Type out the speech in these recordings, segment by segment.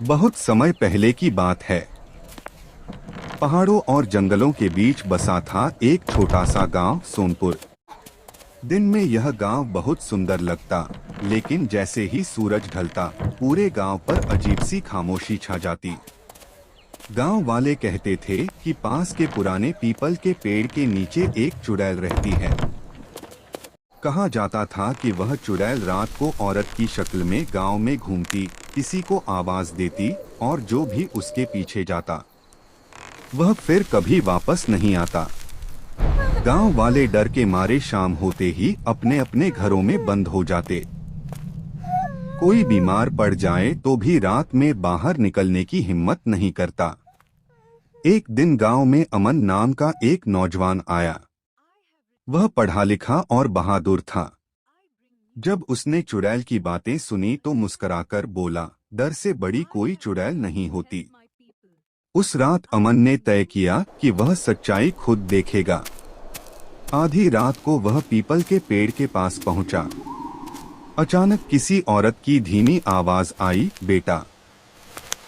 बहुत समय पहले की बात है। पहाड़ों और जंगलों के बीच बसा था एक छोटा सा गांव सोनपुर। दिन में यह गांव बहुत सुंदर लगता, लेकिन जैसे ही सूरज ढलता पूरे गांव पर अजीब सी खामोशी छा जाती। गांव वाले कहते थे कि पास के पुराने पीपल के पेड़ के नीचे एक चुड़ैल रहती है। कहा जाता था कि वह चुड़ैल रात को औरत की शक्ल में गांव में घूमती, किसी को आवाज देती और जो भी उसके पीछे जाता वह फिर कभी वापस नहीं आता। गांव वाले डर के मारे शाम होते ही अपने अपने घरों में बंद हो जाते। कोई बीमार पड़ जाए तो भी रात में बाहर निकलने की हिम्मत नहीं करता। एक दिन गांव में अमन नाम का एक नौजवान आया। वह पढ़ा लिखा और बहादुर था। जब उसने चुड़ैल की बातें सुनी तो मुस्कुराकर बोला, डर से बड़ी कोई चुड़ैल नहीं होती। उस रात अमन ने तय किया कि वह सच्चाई खुद देखेगा। आधी रात को वह पीपल के पेड़ के पास पहुंचा। अचानक किसी औरत की धीमी आवाज आई, बेटा,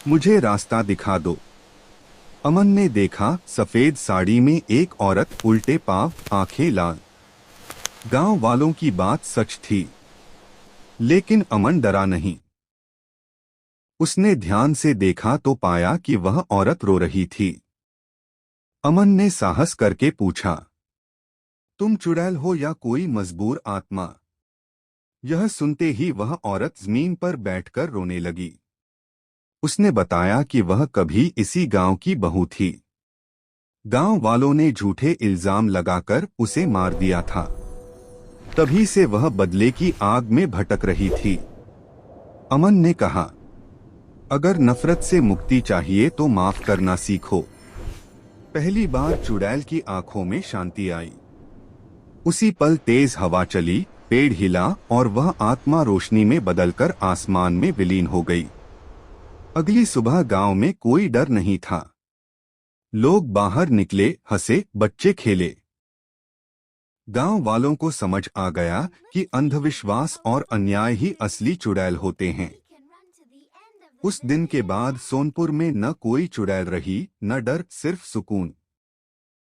मुझे रास्ता दिखा दो। अमन ने देखा, सफेद साड़ी में एक औरत, उल्टे पांव, आंखें लाल। गांव वालों की बात सच थी, लेकिन अमन डरा नहीं। उसने ध्यान से देखा तो पाया कि वह औरत रो रही थी। अमन ने साहस करके पूछा, तुम चुड़ैल हो या कोई मजबूर आत्मा? यह सुनते ही वह औरत जमीन पर बैठकर रोने लगी। उसने बताया कि वह कभी इसी गांव की बहू थी। गांव वालों ने झूठे इल्जाम लगाकर उसे मार दिया था। तभी से वह बदले की आग में भटक रही थी। अमन ने कहा, अगर नफरत से मुक्ति चाहिए तो माफ करना सीखो। पहली बार चुड़ैल की आंखों में शांति आई। उसी पल तेज हवा चली, पेड़ हिला और वह आत्मा रोशनी में बदलकर आसमान में विलीन हो गई। अगली सुबह गांव में कोई डर नहीं था। लोग बाहर निकले, हंसे, बच्चे खेले। गांव वालों को समझ आ गया कि अंधविश्वास और अन्याय ही असली चुड़ैल होते हैं। उस दिन के बाद सोनपुर में न कोई चुड़ैल रही, न डर, सिर्फ सुकून।